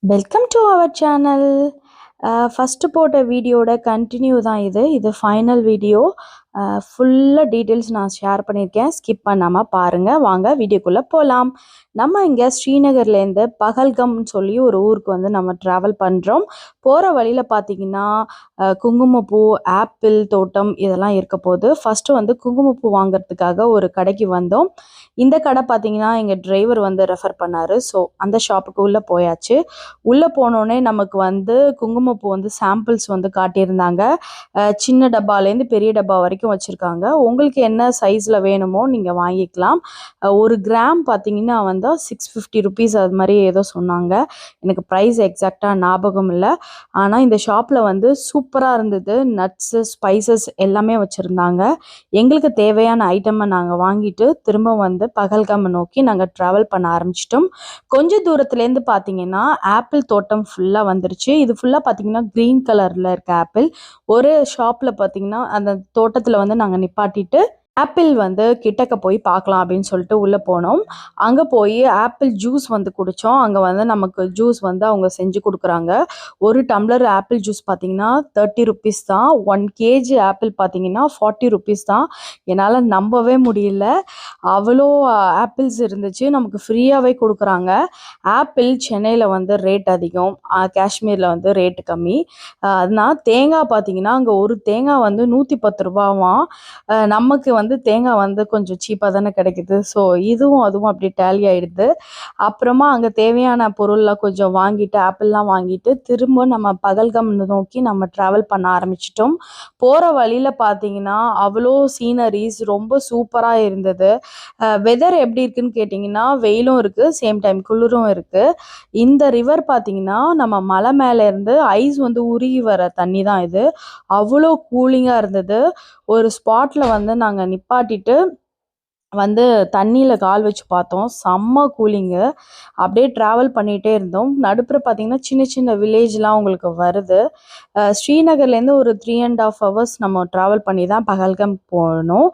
Welcome to our channel. First போட்ட வீடியோட continue தான் இது. இது ஃபைனல் வீடியோ. ஃபுல்லாக டீட்டெயில்ஸ் நான் ஷேர் பண்ணியிருக்கேன். ஸ்கிப் பண்ணாமல் பாருங்கள். வாங்க வீடியோக்குள்ளே போகலாம். நம்ம இங்கே ஸ்ரீநகர்லேருந்து பகல்கம்னு சொல்லி ஒரு ஊருக்கு வந்து நம்ம ட்ராவல் பண்ணுறோம். போகிற வழியில் பார்த்தீங்கன்னா குங்குமப்பூ, ஆப்பிள் தோட்டம் இதெல்லாம் இருக்க போது. ஃபஸ்ட்டு வந்து குங்குமப்பூ வாங்குறதுக்காக ஒரு கடைக்கு வந்தோம். இந்த கடை பார்த்தீங்கன்னா எங்கள் டிரைவர் வந்து ரெஃபர் பண்ணார். ஸோ அந்த ஷாப்புக்கு உள்ளே போயாச்சு. உள்ளே போனோடனே நமக்கு வந்து குங்குமப்பூ வந்து சாம்பிள்ஸ் வந்து காட்டியிருந்தாங்க. சின்ன டப்பாலேருந்து பெரிய டப்பா வரைக்கும் வச்சுருக்காங்க. உங்களுக்கு என்ன சைஸில் வேணுமோ நீங்கள் வாங்கிக்கலாம். ஒரு கிராம் பார்த்தீங்கன்னா வந்து 650 ருபீஸ் அது மாதிரி ஏதோ சொன்னாங்க. எனக்கு ப்ரைஸ் எக்ஸாக்டாக ஞாபகம் இல்லை. ஆனால் இந்த ஷாப்பில் வந்து சூப்பராக இருந்தது. நட்ஸு, ஸ்பைசஸ் எல்லாமே வச்சுருந்தாங்க. எங்களுக்கு தேவையான ஐட்டமை நாங்கள் வாங்கிட்டு திரும்ப வந்து பகல்காம் நோக்கி நாங்கள் ட்ராவல் பண்ண ஆரம்பிச்சிட்டோம். கொஞ்சம் தூரத்துலேருந்து பார்த்தீங்கன்னா ஆப்பிள் தோட்டம் ஃபுல்லாக வந்துருச்சு. இது ஃபுல்லாக பார்த்தீங்கன்னா க்ரீன் கலரில் இருக்க ஆப்பிள். ஒரு ஷாப்பில் பார்த்தீங்கன்னா அந்த தோட்டத்தில் வந்து நாங்கள் நிப்பாட்டிட்டு ஆப்பிள் வந்து கிட்டக்க போய் பார்க்கலாம் அப்படின்னு சொல்லிட்டு உள்ளே போனோம். அங்கே போய் ஆப்பிள் ஜூஸ் வந்து குடித்தோம். அங்கே வந்து நமக்கு ஜூஸ் வந்து அவங்க செஞ்சு கொடுக்குறாங்க. ஒரு டம்ளர் ஆப்பிள் ஜூஸ் பார்த்தீங்கன்னா 30 ருபீஸ் தான். 1 கேஜி ஆப்பிள் பார்த்தீங்கன்னா 40 ருபீஸ் தான். என்னால் நம்பவே முடியல. அவ்வளோ ஆப்பிள்ஸ் இருந்துச்சு. நமக்கு ஃப்ரீயாகவே கொடுக்குறாங்க. ஆப்பிள் சென்னையில் வந்து ரேட் அதிகம், காஷ்மீரில் வந்து ரேட்டு கம்மி. அதனால் தேங்காய் பார்த்தீங்கன்னா அங்கே ஒரு தேங்காய் வந்து 110 ரூபாவாம். நமக்கு வந்து தேங்காய் வந்து கொஞ்சம் சீப்பாக தானே கிடைக்குது. ஸோ இதுவும் அதுவும் அப்படி டேலி ஆகிடுது. அப்புறமா அங்கே தேவையான பொருள்லாம் கொஞ்சம் வாங்கிட்டு ஆப்பிள்லாம் வாங்கிட்டு திரும்ப நம்ம பகல்கம் நோக்கி நம்ம ட்ராவல் பண்ண ஆரம்பிச்சிட்டோம். போகிற வழியில் பார்த்தீங்கன்னா அவ்வளோ சீனரிஸ் ரொம்ப சூப்பராக இருந்தது. வெதர் எப்படி இருக்குன்னு கேட்டிங்கன்னா வெயிலும் இருக்குது, சேம் டைம் குளிரும் இருக்குது. இந்த ரிவர் பார்த்தீங்கன்னா நம்ம மலை மேலேருந்து ஐஸ் வந்து உருகி வர தண்ணி தான் இது. அவ்வளோ கூலிங்காக இருந்தது. ஒரு ஸ்பாட்டில் வந்து நாங்கள் நிப்பாட்டிட்டு வந்து தண்ணியில் கால் வச்சு பார்த்தோம். செம்ம கூலிங்கு. அப்படியே ட்ராவல் பண்ணிகிட்டே இருந்தோம். நடுப்புற பார்த்திங்கன்னா சின்ன சின்ன வில்லேஜ்லாம் உங்களுக்கு வருது. ஸ்ரீநகர்லேருந்து ஒரு 3.5 ஹவர்ஸ் நம்ம ட்ராவல் பண்ணி தான் பகல்கம் போகணும்.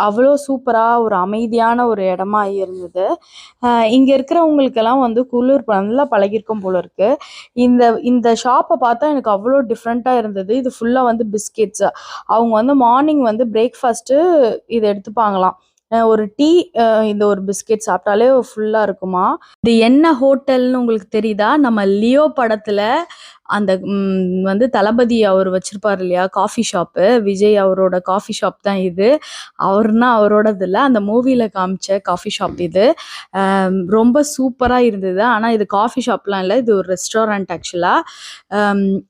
அவ்வளோ சூப்பராக ஒரு அமைதியான ஒரு இடமா இருந்தது. இங்கே இருக்கிறவங்களுக்கெல்லாம் வந்து குளிர் நல்லா பழகிருக்கும் போல இருக்குது. இந்த இந்த ஷாப்பை பார்த்தா எனக்கு அவ்வளோ டிஃப்ரெண்ட்டாக இருந்தது. இது ஃபுல்லாக வந்து பிஸ்கெட்ஸு. அவங்க வந்து மார்னிங் வந்து பிரேக்ஃபாஸ்ட்டு இது எடுத்துப்பாங்களாம். ஒரு டீ, இந்த ஒரு பிஸ்கெட் சாப்பிட்டாலே ஃபுல்லாக இருக்குமா. இது என்ன ஹோட்டல்னு உங்களுக்கு தெரியுதா? நம்ம லியோ படத்தில் அந்த வந்து தளபதி அவர் வச்சிருப்பார் இல்லையா காஃபி ஷாப்பு, விஜய் அவரோட காஃபி ஷாப் தான் இது. அவர்னா அவரோடது இல்லை, அந்த மூவியில் காமிச்ச காஃபி ஷாப் இது. ரொம்ப சூப்பராக இருந்தது. ஆனால் இது காஃபி ஷாப்லாம் இல்லை, இது ஒரு ரெஸ்டாரண்ட் ஆக்சுவலாக.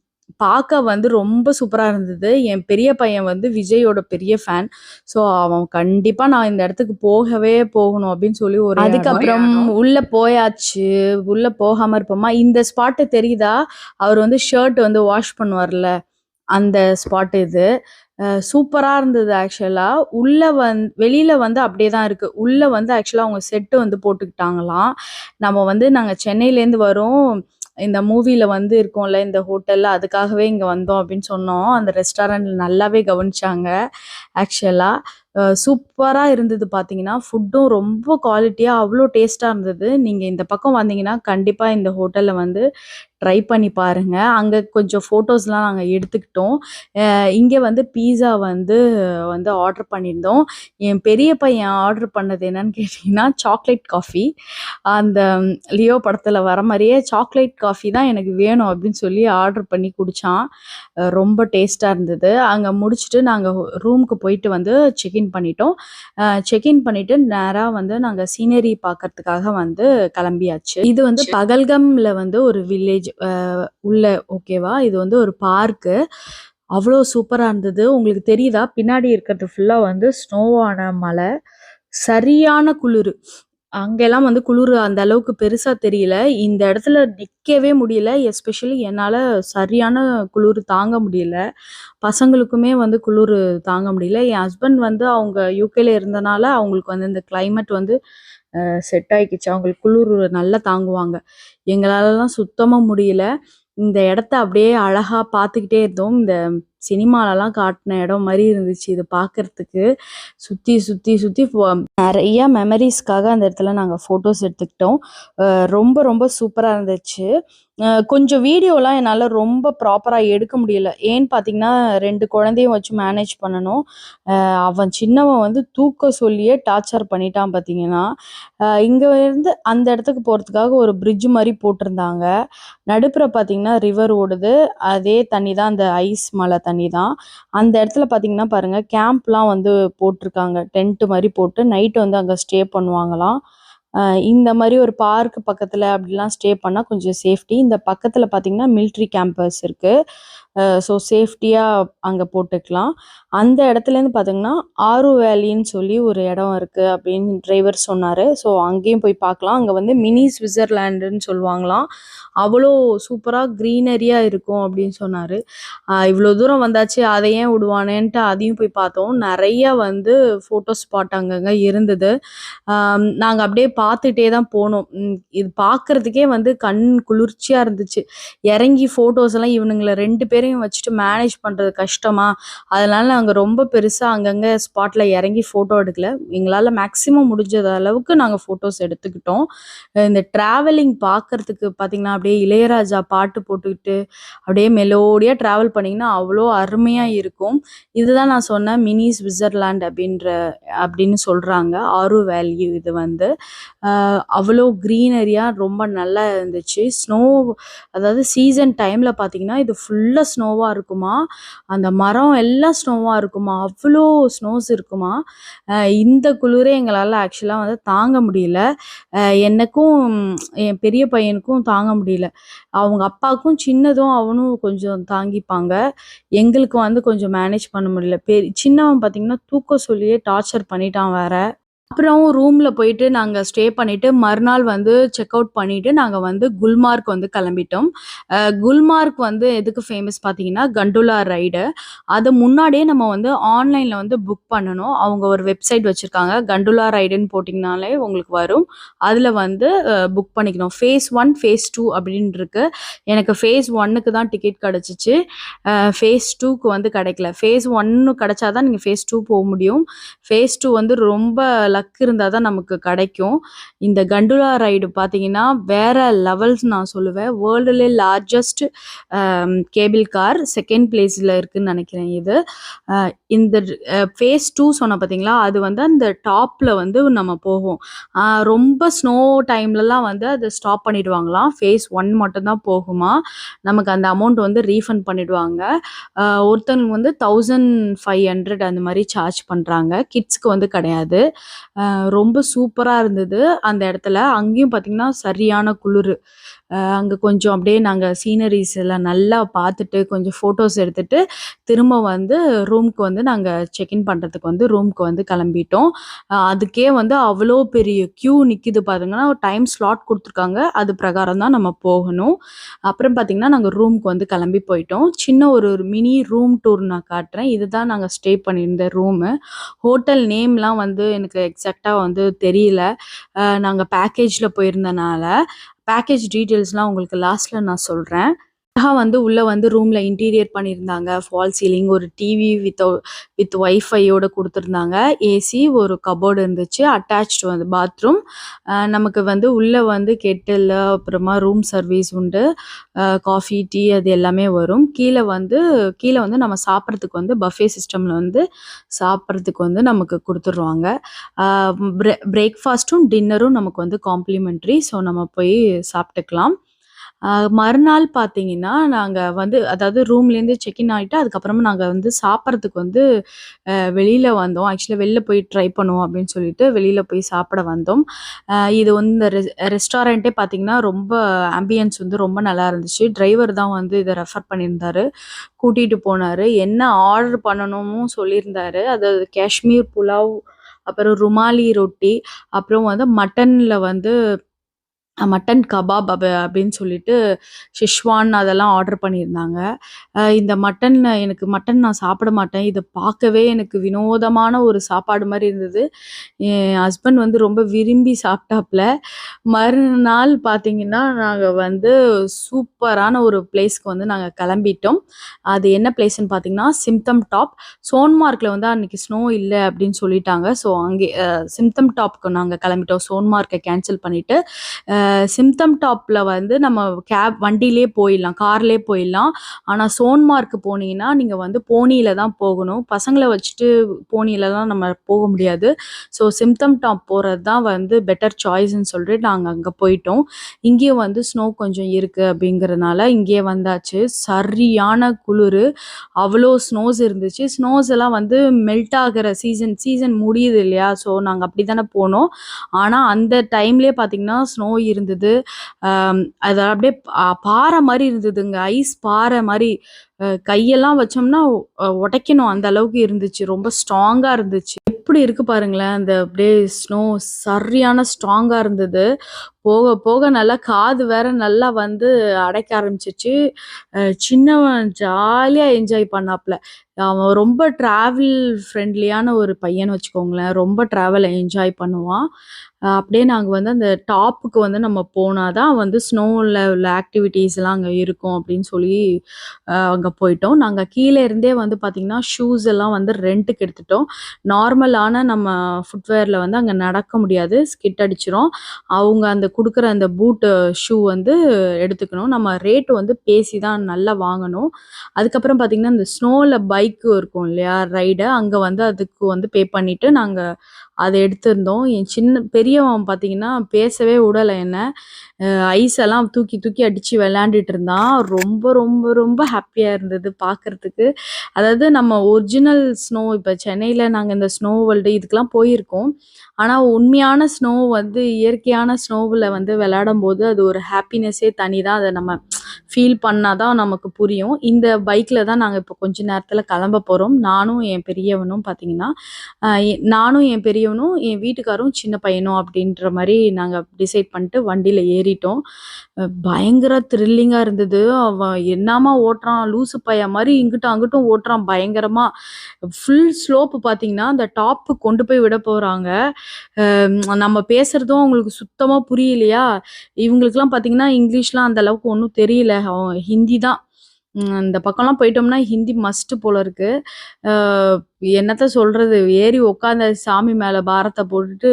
பார்க்க வந்து ரொம்ப சூப்பராக இருந்தது. என் பெரிய பையன் வந்து விஜயோட பெரிய ஃபேன். ஸோ அவன் கண்டிப்பாக நான் இந்த இடத்துக்கு போகவே போகணும் அப்படின்னு சொல்லி ஒரு அதுக்கப்புறம் உள்ளே போயாச்சு. உள்ளே போகாமல் இருப்போமா. இந்த ஸ்பாட்டு தெரியுதா? அவர் வந்து ஷர்ட் வந்து வாஷ் பண்ணுவார்ல, அந்த ஸ்பாட் இது. சூப்பராக இருந்தது ஆக்சுவலாக. உள்ளே வெளியில் வந்து அப்படியே தான் இருக்குது. உள்ளே வந்து ஆக்சுவலாக அவங்க செட்டு வந்து போட்டுக்கிட்டாங்களாம். நம்ம வந்து நாங்கள் சென்னையிலேருந்து வரோம், இந்த மூவியில் வந்து இருக்கோம்ல இந்த ஹோட்டலில், அதுக்காகவே இங்கே வந்தோம் அப்படின்னு சொன்னோம். அந்த ரெஸ்டாரண்ட்டில் நல்லாவே கவனிச்சாங்க ஆக்சுவலாக. சூப்பராக இருந்தது. பார்த்தீங்கன்னா ஃபுட்டும் ரொம்ப குவாலிட்டியாக அவ்வளோ டேஸ்ட்டாக இருந்தது. நீங்கள் இந்த பக்கம் வந்தீங்கன்னா கண்டிப்பாக இந்த ஹோட்டலில் வந்து ட்ரை பண்ணி பாருங்கள். அங்கே கொஞ்சம் ஃபோட்டோஸ்லாம் நாங்கள் எடுத்துக்கிட்டோம். இங்கே வந்து பீஸா வந்து வந்து ஆர்டர் பண்ணியிருந்தோம். என் பெரிய பையன் ஆர்டர் பண்ணது என்னன்னு கேட்டிங்கன்னா சாக்லேட் காஃபி. அந்த லியோ படத்தில் வர மாதிரியே சாக்லேட் காஃபி தான் எனக்கு வேணும் அப்படின்னு சொல்லி ஆர்டர் பண்ணி குடித்தான். ரொம்ப டேஸ்ட்டாக இருந்தது. அங்கே முடிச்சுட்டு நாங்கள் ரூமுக்கு போயிட்டு வந்து செக்இன் பண்ணிட்டோம். செக்இன் பண்ணிவிட்டு நேராக வந்து நாங்கள் சீனரி பார்க்கறதுக்காக வந்து கிளம்பியாச்சு. இது வந்து பகல்கமில் வந்து ஒரு வில்லேஜ் உள்ள, ஓகேவா. இது வந்து ஒரு பார்க்கு. அவ்வளோ சூப்பராக இருந்தது. உங்களுக்கு தெரியுதா பின்னாடி இருக்கிறது ஃபுல்லாக வந்து ஸ்னோவான மலை. சரியான குளிர். அங்கெல்லாம் வந்து குளிர் அந்த அளவுக்கு பெருசாக தெரியல. இந்த இடத்துல நிற்கவே முடியல. எஸ்பெஷலி என்னால் சரியான குளிர் தாங்க முடியல. பசங்களுக்குமே வந்து குளிர் தாங்க முடியல. என் ஹஸ்பண்ட் வந்து அவங்க யூகேல இருந்தனால அவங்களுக்கு வந்து இந்த கிளைமேட் வந்து செட் ஆகிக்கிச்சு. அவங்களுக்கு குளிர் நல்லா தாங்குவாங்க. எங்களாலலாம் சுத்தமாக முடியல. இந்த இடத்த அப்படியே அழகாக பார்த்துக்கிட்டே இருந்தோம். இந்த சினிமாலலாம் காட்டின இடம் மாதிரி இருந்துச்சு இது பார்க்கறதுக்கு. சுற்றி சுற்றி சுற்றி நிறைய மெமரிஸ்க்காக அந்த இடத்துல நாங்கள் ஃபோட்டோஸ் எடுத்துக்கிட்டோம். ரொம்ப ரொம்ப சூப்பராக இருந்துச்சு. கொஞ்சம் வீடியோலாம் என்னால் ரொம்ப ப்ராப்பராக எடுக்க முடியல. ஏன்னு பார்த்தீங்கன்னா 2 குழந்தையும் வச்சு மேனேஜ் பண்ணணும். அவன் சின்னவன் வந்து தூக்க சொல்லியே டார்ச்சர் பண்ணிட்டான் பார்த்தீங்கன்னா. இங்கே இருந்து அந்த இடத்துக்கு போகிறதுக்காக ஒரு பிரிட்ஜ் மாதிரி போட்டிருந்தாங்க. நடுப்புற பார்த்தீங்கன்னா ரிவர் ஓடுது. அதே தண்ணி தான், அந்த ஐஸ் மலை தண்ணி தான். அந்த இடத்துல பார்த்தீங்கன்னா பாருங்கள், கேம்ப்லாம் வந்து போட்டிருக்காங்க. டென்ட்டு மாதிரி போட்டு நைட்டு வந்து அங்கே ஸ்டே பண்ணுவாங்களாம். இந்த மாதிரி ஒரு பார்க் பக்கத்தில் அப்படிலாம் ஸ்டே பண்ணால் கொஞ்சம் சேஃப்டி. இந்த பக்கத்தில் பார்த்தீங்கன்னா மிலிட்ரி கேம்பஸ் இருக்குது. ஸோ சேஃப்டியாக அங்கே போட்டுக்கலாம். அந்த இடத்துலேருந்து பார்த்தீங்கன்னா ஆரு வேலின்னு சொல்லி ஒரு இடம் இருக்குது அப்படின்னு டிரைவர் சொன்னார். ஸோ அங்கேயும் போய் பார்க்கலாம். அங்கே வந்து மினி ஸ்விட்சர்லாண்டுன்னு சொல்லுவாங்களாம். அவ்வளோ சூப்பராக க்ரீனரியாக இருக்கும் அப்படின்னு சொன்னார். இவ்வளோ தூரம் வந்தாச்சு, அதை ஏன் விடுவானேன்ட்டு அதையும் போய் பார்த்தோம். நிறைய வந்து ஃபோட்டோ ஸ்பாட் அங்கங்கே இருந்தது. நாங்கள் அப்படியே பார்த்துட்டே தான் போனோம். இது பார்க்குறதுக்கே வந்து கண் குளிர்ச்சியாக இருந்துச்சு. இறங்கி ஃபோட்டோஸ் எல்லாம் இவனுங்களை 2 பேரையும் வச்சுட்டு மேனேஜ் பண்ணுறது கஷ்டமா, அதனால நாங்கள் ரொம்ப பெருசாக அங்கங்கே ஸ்பாட்டில் இறங்கி ஃபோட்டோ எடுக்கல. எங்களால் மேக்ஸிமம் முடிஞ்சது அளவுக்கு நாங்கள் ஃபோட்டோஸ் எடுத்துக்கிட்டோம். இந்த ட்ராவலிங் பார்க்குறதுக்கு பார்த்திங்கன்னா அப்படியே இளையராஜா பாட்டு போட்டுக்கிட்டு அப்படியே மெலோடியாக ட்ராவல் பண்ணிங்கன்னா அவ்வளோ அருமையாக இருக்கும். இதுதான் நான் சொன்ன மினி ஸ்விட்சர்லாண்ட் அப்படின்னு சொல்கிறாங்க. ஆரு வேல்யூ இது வந்து அவ்வளோ க்ரீனரியாக ரொம்ப நல்லா இருந்துச்சு. அதாவது சீசன் டைமில் பார்த்தீங்கன்னா இது ஃபுல்லாக ஸ்னோவாக இருக்குமா. அந்த மரம் எல்லாம் ஸ்னோவாக இருக்குமா. அவ்வளோ ஸ்னோஸ் இருக்குமா. இந்த குளிரே எங்களால் ஆக்சுவலாக வந்து தாங்க முடியல. எனக்கும் என் பெரிய பையனுக்கும் தாங்க முடியல. அவங்க அப்பாவுக்கும் சின்னதும் அவனும் கொஞ்சம் தாங்கிப்பாங்க. எங்களுக்கு வந்து கொஞ்சம் மேனேஜ் பண்ண முடியல. சின்னவன் பார்த்தீங்கன்னா தூக்க சொல்லியே டார்ச்சர் பண்ணிட்டான் வேற. அப்புறம் ரூமில் போயிட்டு நாங்கள் ஸ்டே பண்ணிவிட்டு மறுநாள் வந்து செக் அவுட் பண்ணிவிட்டு நாங்கள் வந்து குல்மார்க் வந்து கிளம்பிட்டோம். குல்மார்க் வந்து எதுக்கு ஃபேமஸ் பார்த்தீங்கன்னா கண்டுலா ரைடு. அதை முன்னாடியே நம்ம வந்து ஆன்லைனில் வந்து புக் பண்ணணும். அவங்க ஒரு வெப்சைட் வச்சுருக்காங்க. கண்டுலா ரைடுன்னு போட்டிங்கனாலே உங்களுக்கு வரும். அதில் வந்து புக் பண்ணிக்கணும். ஃபேஸ் 1 ஃபேஸ் 2 அப்படின்னு இருக்கு. எனக்கு ஃபேஸ் 1க்கு தான் டிக்கெட் கிடச்சிச்சு. ஃபேஸ் 2க்கு வந்து கிடைக்கல. ஃபேஸ் 1 கிடச்சாதான் நீங்கள் ஃபேஸ் 2 போக முடியும். ஃபேஸ் 2 வந்து ரொம்ப லக் இருந்தால் தான் நமக்கு கிடைக்கும். இந்த கண்டுலா ரைடு பார்த்தீங்கன்னா வேற லெவல்ஸ் நான் சொல்லுவேன். வேர்ல்டுலே லார்ஜஸ்ட் கேபிள் கார் செகண்ட் பிளேஸில் இருக்குதுன்னு நினைக்கிறேன் இது. இந்த ஃபேஸ் 2 சொன்ன பார்த்தீங்களா, அது வந்து அந்த டாப்பில் வந்து நம்ம போவோம். ரொம்ப ஸ்னோ டைம்லலாம் வந்து அதை ஸ்டாப் பண்ணிடுவாங்களாம். ஃபேஸ் 1 மட்டும்தான் போகுமா. நமக்கு அந்த அமௌண்ட் வந்து ரீஃபண்ட் பண்ணிடுவாங்க. ஒருத்தவங்களுக்கு வந்து 1500 அந்த மாதிரி சார்ஜ் பண்ணுறாங்க. கிட்ஸ்க்கு வந்து கிடையாது. ரொம்ப சூப்பராக இருந்தது அந்த இடத்துல. அங்கேயும் பார்த்திங்கன்னா சரியான குளிர். அங்கே கொஞ்சம் அப்படியே நாங்கள் சீனரிஸ் எல்லாம் நல்லா பார்த்துட்டு கொஞ்சம் ஃபோட்டோஸ் எடுத்துகிட்டு திரும்ப வந்து ரூமுக்கு வந்து நாங்கள் செக்இன் பண்ணுறதுக்கு வந்து ரூமுக்கு வந்து கிளம்பிட்டோம். அதுக்கே வந்து அவ்வளோ பெரிய க்யூ நிற்கிது பாருங்கன்னா. டைம் ஸ்லாட் கொடுத்துருக்காங்க. அது பிரகாரம் தான் நம்ம போகணும். அப்புறம் பார்த்திங்கன்னா நாங்கள் ரூமுக்கு வந்து கிளம்பி போயிட்டோம். சின்ன ஒரு மினி ரூம் டூர் நான் காட்டுறேன். இதுதான் நாங்கள் ஸ்டே பண்ணியிருந்த ரூமு. ஹோட்டல் நேம்லாம் வந்து எனக்கு எக்ஸாக்டாக வந்து தெரியல. நாங்கள் பேக்கேஜில் போயிருந்தனால பேக்கேஜ் டீட்டெயில்ஸ்லாம் உங்களுக்கு லாஸ்ட்டில் நான் சொல்கிறேன். வந்து உள்ளே வந்து ரூமில் இன்டீரியர் பண்ணியிருந்தாங்க. ஃபால் சீலிங், ஒரு டிவி வித் ஒய்ஃபையோடு கொடுத்துருந்தாங்க. ஏசி, ஒரு கபோர்டு இருந்துச்சு. அட்டாச்டு வந்து பாத்ரூம். நமக்கு வந்து உள்ளே வந்து கெட்டில், அப்புறமா ரூம் சர்வீஸ் உண்டு. காஃபி, டீ அது எல்லாமே வரும். கீழே வந்து நம்ம சாப்பிட்றதுக்கு வந்து பஃபே சிஸ்டமில் வந்து சாப்பிட்றதுக்கு வந்து நமக்கு கொடுத்துருவாங்க. பிரேக்ஃபாஸ்ட்டும் டின்னரும் நமக்கு வந்து காம்ப்ளிமெண்ட்ரி. ஸோ நம்ம போய் சாப்பிட்டுக்கலாம். மறுநாள் பார்த்தீங்கன்னா நாங்கள் வந்து அதாவது ரூம்லேருந்து செக்இன் ஆகிட்டு அதுக்கப்புறமா நாங்கள் வந்து சாப்பிட்றதுக்கு வந்து வெளியில் வந்தோம். ஆக்சுவலாக வெளில போய் ட்ரை பண்ணுவோம் அப்படின்னு சொல்லிட்டு வெளியில் போய் சாப்பிட வந்தோம். இது வந்து இந்த ரெஸ்டாரண்ட்டே பார்த்திங்கன்னா ரொம்ப ஆம்பியன்ஸ் வந்து ரொம்ப நல்லா இருந்துச்சு. டிரைவர் தான் வந்து இதை ரெஃபர் பண்ணியிருந்தார், கூட்டிகிட்டு போனார். என்ன ஆர்டர் பண்ணணும்னு சொல்லியிருந்தார். அதாவது காஷ்மீர் புலாவ், அப்புறம் ருமாலி ரொட்டி, அப்புறம் வந்து மட்டனில் வந்து மட்டன் கபாப் அப்படின்னு சொல்லிட்டு ஷிஷ்வான் அதெல்லாம் ஆர்டர் பண்ணியிருந்தாங்க. இந்த மட்டன் நான் சாப்பிட மாட்டேன். இதை பார்க்கவே எனக்கு வினோதமான ஒரு சாப்பாடு மாதிரி இருந்தது. என் ஹஸ்பண்ட் வந்து ரொம்ப விரும்பி சாப்பிட்டாப்புல. மறுநாள் பார்த்தீங்கன்னா, நாங்க வந்து சூப்பரான ஒரு பிளேஸ்க்கு வந்து நாங்க கிளம்பிட்டோம். அது என்ன பிளேஸ்ன்னு பார்த்தீங்கன்னா, சிம்டம் டாப். சோன்மார்க்ல வந்து அன்னைக்கு ஸ்னோ இல்ல அப்படின்னு சொல்லிட்டாங்க. ஸோ அங்கே சிம்டம் டாப்க்கு நாங்க கிளம்பிட்டோம். சோன்மார்க்க கேன்சல் பண்ணிட்டு, சிம்டம் டாப்ல வந்து நம்ம வண்டியிலேயே போயிடலாம். கார்லயே போயிடலாம். ஆனா சோன்மார்க் போனீங்கன்னா, நீங்க வந்து போனியில தான் போகணும். பசங்கள வச்சுட்டு போனியிலலாம் நம்ம போக முடியாது. ஸோ சிம்டம் டாப் போறது தான் வந்து பெட்டர் சாய்ஸ்ன்னு சொல்லிட்டு நாங்க அங்க போயிட்டோம். இங்கேயும் வந்து ஸ்னோ கொஞ்சம் இருக்கு அப்படிங்கிறனால இங்கேயே வந்தாச்சு. சரியான குளிரு. அவ்வளோ ஸ்னோஸ் இருந்துச்சு. ஸ்னோஸ் எல்லாம் வந்து மெல்ட் ஆகுற சீசன் முடியுது இல்லையா? ஸோ நாங்க அப்படி தானே போனோம். ஆனா அந்த டைம்லயே பார்த்தீங்கன்னா, ஸ்னோ இருந்தது. அது அப்படியே பாறை மாரி இருந்ததுங்க. ஐஸ் பாறை மாரி. கையெல்லாம் வச்சோம்னா உடைக்கணும் அந்த அளவுக்கு இருந்துச்சு. ரொம்ப ஸ்ட்ராங்கா இருந்துச்சு. எப்படி இருக்கு பாருங்களேன். அந்த அப்படியே ஸ்னோ சரியான ஸ்ட்ராங்கா இருந்தது. போக போக நல்லா காது வேற நல்லா வந்து அடைக்க ஆரம்பிச்சுச்சு. சின்னவன் ஜாலியா என்ஜாய் பண்ணாப்ல. அவன் ரொம்ப டிராவல் ஃப்ரெண்ட்லியான ஒரு பையன்னு வச்சுக்கோங்களேன். ரொம்ப டிராவல என்ஜாய் பண்ணுவான். அப்படியே நாங்க வந்து அந்த டாப்புக்கு வந்து நம்ம போனா தான் வந்து ஸ்னோல உள்ள ஆக்டிவிட்டீஸ்லாம் அங்க இருக்கும் அப்படின்னு சொல்லி அங்க போயிட்டோம். நாங்க கீழ இருந்தே வந்து பார்த்தீங்கன்னா, ஷூஸ் எல்லாம் வந்து ரென்ட்டுக்கு எடுத்துட்டோம். நார்மலான நம்ம ஃபுட்வேர்ல வந்து அங்க நடக்க முடியாது. ஸ்கிட் அடிச்சிரும். அவங்க அந்த குடுக்குற அந்த பூட்டு ஷூ வந்து எடுத்துக்கணும். நம்ம ரேட் வந்து பேசி தான் நல்லா வாங்கணும். அதுக்கப்புறம் பார்த்தீங்கன்னா, இந்த ஸ்னோல பைக்கு இருக்கும் இல்லையா? ரைடு அங்க வந்து அதுக்கு வந்து பே பண்ணிட்டு நாங்க அத எடுத்திருந்தோம். என் பெரியவன் பார்த்தீங்கன்னா, பேசவே உடல என்ன. ஐஸ் எல்லாம் தூக்கி தூக்கி அடிச்சு விளையாண்டுட்டு இருந்தான். ரொம்ப ரொம்ப ரொம்ப ஹேப்பியா இருந்தது பார்க்கறதுக்கு. அதாவது நம்ம ஒரிஜினல் ஸ்னோ இப்ப சென்னையில நாங்க இந்த ஸ்னோ வேர்ல்டு இதுக்கெல்லாம் போயிருக்கோம். ஆனா உண்மையான ஸ்னோ வந்து இயற்கையான ஸ்னோவுல வந்து விளையாடும்போது அது ஒரு ஹேப்பினஸ்ஸே தனி தான். அத நம்ம ஃபீல் பண்ணா தான் நமக்கு புரியும். இந்த பைக்ல தான் நாங்க இப்போ கொஞ்ச நேரத்துல கிளம்ப போறோம். நானும் என் பெரியவனும் பார்த்தீங்கன்னா, நானும் என் பெரியவனும், என் வீட்டுக்காரும், சின்ன பையனும் அப்படின்ற மாரி நாங்க டிசைட் பண்ணிட்டு வண்டியில ஏறிட்டோம். பயங்கர த்ரில்லிங்கா இருந்தது. அவன் என்னாம ஓட்டுறான், லூசு பையன் மாரி இங்கிட்டும் அங்கிட்டும் ஓட்டுறான் பயங்கரமா. ஃபுல் ஸ்லோப் பார்த்தீங்கன்னா, அந்த டாப்புக்கு கொண்டு போய் விட போறாங்க. நம்ம பேசுறதும் அவங்களுக்கு சுத்தமா புரியலையா? இவங்களுக்கெல்லாம் பார்த்தீங்கன்னா, இங்கிலீஷ்லாம் அந்த அளவுக்கு ஒண்ணும் தெரியல. ஹிந்தி தான். இந்த பக்கம்லாம் போயிட்டோம்னா ஹிந்தி மஸ்ட்டு போல இருக்கு. அ என்னத்த சொல்றது? ஏறி உட்காந்த சாமி மேல பாரத்த போட்டுட்டு,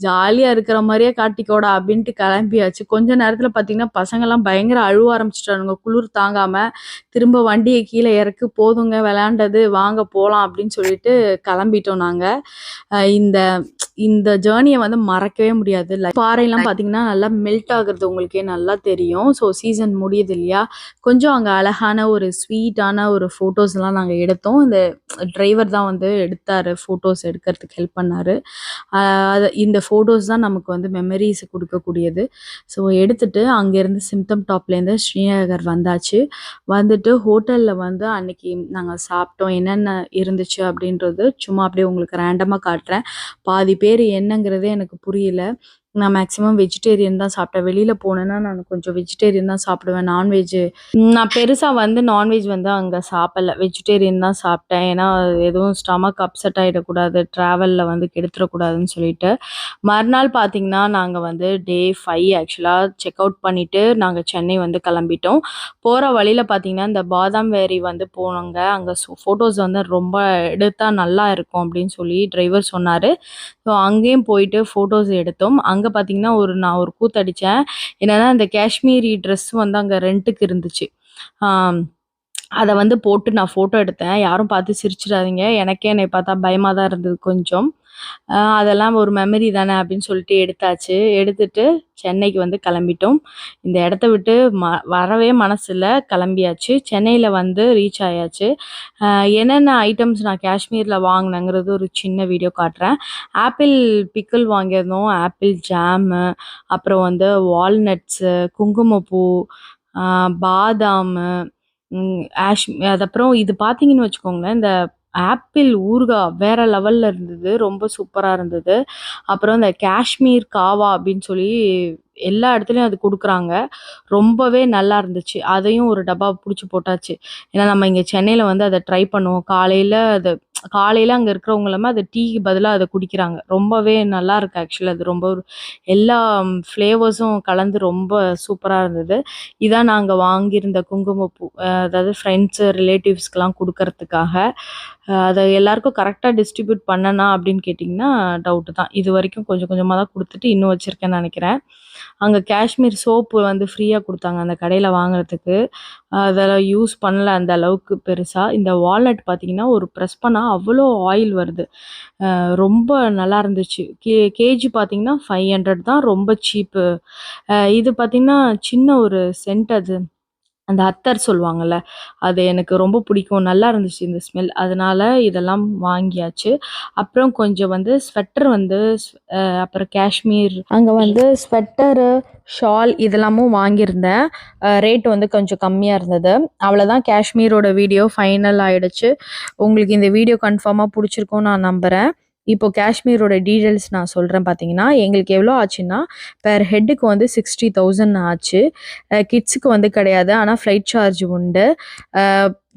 ஜாலியா இருக்கிற மாரியே காட்டிக்கோடா! அப்டின்ட்டு கெளம்பியாச்சு. கொஞ்ச நேரத்துல பார்த்தீங்கன்னா, பசங்கலாம் பயங்கர அழுவ ஆரம்பிச்சுட்டானுங்க. குளிர் தாங்காம. திரும்ப வண்டிய கீழ இறக்கு, "போதுங்க விளையாண்டது, வாங்க போலாம்" அப்டின்னு சொல்லிட்டு கெளம்பிட்டோம் நாங்க. இந்த இந்த ஜர்னிய வந்து மறக்கவே முடியாது. பாறைலாம் பார்த்தீங்கன்னா, நல்லா மெல்ட் ஆகுறது உங்களுக்கே நல்லா தெரியும். ஸோ சீசன் முடியுது இல்லையா? கொஞ்சம் அங்க அழகான ஒரு ஸ்வீட்டான ஒரு ஃபோட்டோஸ்லாம் நாங்க எடுத்தோம். இந்த டிரைவர் தான் வந்து எடுத்தாரு. ஃபோட்டோஸ் எடுக்கிறதுக்கு ஹெல்ப் பண்ணாரு. இந்த ஃபோட்டோஸ் தான் நமக்கு வந்து மெமரீஸ் குடுக்கக்கூடியது. ஸோ எடுத்துட்டு அங்கேருந்து சிம்டம் டாப்லேருந்து ஸ்ரீநகர் வந்தாச்சு. வந்துட்டு ஹோட்டல்ல வந்து அன்னைக்கு நாங்க சாப்பிட்டோம். என்னென்ன இருந்துச்சு அப்படின்றது சும்மா அப்படியே உங்களுக்கு ரேண்டமா காட்டுறேன். பாதி பேர் என்னங்கிறதே எனக்கு புரியல. நான் மேக்ஸிமம் வெஜிடேரியன் தான் சாப்பிட்டேன். வெளியில போனேன்னா, நான் கொஞ்சம் வெஜிடேரியன் தான் சாப்பிடுவேன். நான் பெருசா வந்து நான்வெஜ் வந்து அங்க சாப்பிடல. வெஜிடேரியன் தான் சாப்பிட்டேன். ஏன்னா, எதுவும் ஸ்டமக் அப்செட் ஆயிடக்கூடாது. ட்ராவல்ல வந்து கெடுத்துறக்கூடாதுன்னு சொல்லிட்டு. மறுநாள் பார்த்தீங்கன்னா, நாங்க வந்து டே 5 ஆக்சுவலா செக் அவுட் பண்ணிட்டு, நாங்க சென்னை வந்து கிளம்பிட்டோம். போற வழியில பார்த்தீங்கன்னா, இந்த பாதாம் வேரி வந்து போனோங்க. அங்க ஃபோட்டோஸ் வந்து ரொம்ப எடுத்தா நல்லா இருக்கும் அப்படின்னு சொல்லி டிரைவர் சொன்னாரு. ஸோ அங்கேயும் போயிட்டு ஃபோட்டோஸ் எடுத்தோம். அங்க பார்த்தீங்கன்னா, நான் ஒரு கூத்தடிச்சேன். என்னன்னா, இந்த காஷ்மீரி ட்ரெஸ் வந்து அங்க ரென்ட்டுக்கு இருந்துச்சு. ஆம். அத வந்து போட்டு நான் ஃபோட்டோ எடுத்தேன். யாரும் பார்த்து சிரிச்சிடாதீங்க. எனக்கே என்னைய பார்த்தா பயமா தான் இருந்தது கொஞ்சம். அதெல்லாம் ஒரு மெமரி தானே அப்படின்னு சொல்லிட்டு எடுத்தாச்சு. எடுத்துட்டு சென்னைக்கு வந்து கிளம்பிட்டோம். இந்த இடத்த விட்டு வரவே மனசு இல்ல. கிளம்பியாச்சு. சென்னையில வந்து ரீச் ஆயாச்சு. அ என்னென்ன ஐட்டம்ஸ் நான் காஷ்மீர்ல வாங்குனேங்கிறது ஒரு சின்ன வீடியோ காட்டுறேன். ஆப்பிள் பிக்கிள் வாங்கியிருந்தோம். ஆப்பிள் ஜாமு, அப்புறம் வந்து வால்நட்ஸு, குங்குமப்பூ, அ பாதாமு, ம் ஆஷ் அது அப்புறம் இது பார்த்தீங்கன்னு வச்சுக்கோங்களேன், இந்த ஆப்பிள் ஊறுகாய் வேற லெவல்ல இருந்தது. ரொம்ப சூப்பரா இருந்தது. அப்புறம் இந்த காஷ்மீர் காவா அப்படின்னு சொல்லி எல்லா இடத்துலயும் அது குடுக்குறாங்க. ரொம்பவே நல்லா இருந்துச்சு. அதையும் ஒரு டப்பா புடிச்சு போட்டாச்சு. ஏன்னா நம்ம இங்க சென்னையில வந்து அத ட்ரை பண்ணுவோம். காலையில அத காலையில் அங்கே இருக்கிறவங்க எல்லாமே அது டீக்கு பதிலாக அதை குடிக்கிறாங்க. ரொம்பவே நல்லா இருக்கு ஆக்சுவலி. அது ரொம்ப எல்லா ஃப்ளேவர்ஸும் கலந்து ரொம்ப சூப்பராக இருந்தது. இதான் நாங்கள் வாங்கியிருந்த குங்குமப்பூ. அதாவது ஃப்ரெண்ட்ஸு ரிலேட்டிவ்ஸ்க்கெலாம் கொடுக்கறதுக்காக. அதை எல்லாருக்கும் கரெக்டாக டிஸ்ட்ரிபியூட் பண்ணனா அப்படின்னு கேட்டிங்கன்னா டவுட்டு தான். இது வரைக்கும் கொஞ்சம் கொஞ்சமாக தான் கொடுத்துட்டு இன்னும் வச்சுருக்கேன்னு நினைக்கிறேன். அங்கே காஷ்மீர் சோப்பு வந்து ஃப்ரீயாக கொடுத்தாங்க அந்த கடையில் வாங்குறதுக்கு. அதெல்லாம் யூஸ் பண்ணல அந்த அளவுக்கு பெருசாக. இந்த வால்நட் பார்த்தீங்கன்னா ஒரு ப்ரெஸ் பண்ணால் அவ்வளோ ஆயில் வருது. ரொம்ப நல்லா இருந்துச்சு. கேஜி பார்த்தீங்கன்னா 500 தான், ரொம்ப சீப்பு. இது பார்த்தீங்கன்னா சின்ன ஒரு சென்ட் அது. அந்த அத்தர் சொல்லுவாங்கல்ல, அது எனக்கு ரொம்ப பிடிக்கும். நல்லா இருந்துச்சு இந்த ஸ்மெல். அதனால இதெல்லாம் வாங்கியாச்சு. அப்புறம் கொஞ்சம் வந்து ஸ்வெட்டர் வந்து அப்புறம் காஷ்மீர் அங்கே வந்து ஸ்வெட்டரு, ஷால் இதெல்லாமும் வாங்கியிருந்தேன். ரேட் வந்து கொஞ்சம் கம்மியாக இருந்தது. அவ்வளோதான், காஷ்மீரோட வீடியோ ஃபைனல் ஆயிடுச்சு. உங்களுக்கு இந்த வீடியோ கன்ஃபார்மாக பிடிச்சிருக்கும்னு நான் நம்புகிறேன். இப்போ காஷ்மீரோட டீட்டெயில்ஸ் நான் சொல்கிறேன். பார்த்தீங்கன்னா எங்களுக்கு எவ்வளோ ஆச்சுன்னா, பெர் ஹெட்டுக்கு வந்து 60,000 ஆச்சு. கிட்ஸுக்கு வந்து கிடையாது, ஆனால் ஃப்ளைட் சார்ஜ் உண்டு.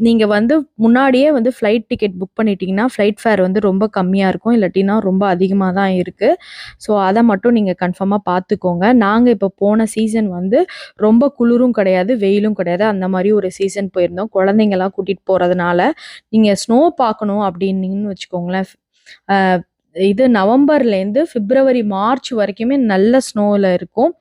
நீங்கள் வந்து முன்னாடியே வந்து ஃப்ளைட் டிக்கெட் புக் பண்ணிட்டீங்கன்னா ஃப்ளைட் ஃபேர் வந்து ரொம்ப கம்மியாக இருக்கும், இல்லாட்டினா ரொம்ப அதிகமாக தான் இருக்குது. ஸோ அதை மட்டும் நீங்கள் கன்ஃபார்மாக பார்த்துக்கோங்க. நாங்கள் இப்போ போன சீசன் வந்து ரொம்ப குளிரும் கிடையாது, வெயிலும் கிடையாது, அந்த மாதிரி ஒரு சீசன் போயிருந்தோம். குழந்தைங்கள்லாம் கூட்டிகிட்டு போகிறதுனால நீங்கள் ஸ்னோ பார்க்கணும் அப்படின்னீங்கன்னு வச்சுக்கோங்களேன், இது நவம்பர்லேருந்து பிப்ரவரி, மார்ச் வரைக்குமே நல்ல ஸ்னோவில் இருக்கும்.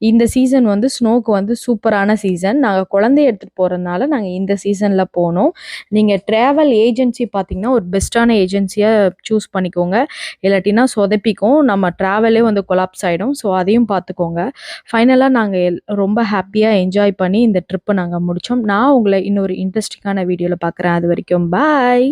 இந்த சீசன் வந்து ஸ்னோக்கு வந்து சூப்பரான சீசன். நாங்கள் குழந்தைய எடுத்துகிட்டு போகிறதுனால நாங்கள் இந்த சீசனில் போனோம். நீங்கள் ட்ராவல் ஏஜென்சி பார்த்தீங்கன்னா ஒரு பெஸ்ட்டான ஏஜென்சியை சூஸ் பண்ணிக்கோங்க, இல்லாட்டினா சொதப்பிக்கும், நம்ம ட்ராவலே வந்து கொலாப்ஸ் ஆகிடும். ஸோ அதையும் பார்த்துக்கோங்க. ஃபைனலாக நாங்கள் ரொம்ப ஹாப்பியாக என்ஜாய் பண்ணி இந்த ட்ரிப்பை நாங்கள் முடித்தோம். நான் உங்களை இன்னொரு இன்ட்ரெஸ்டிங்கான வீடியோவில் பார்க்குறேன். அது வரைக்கும் பாய்.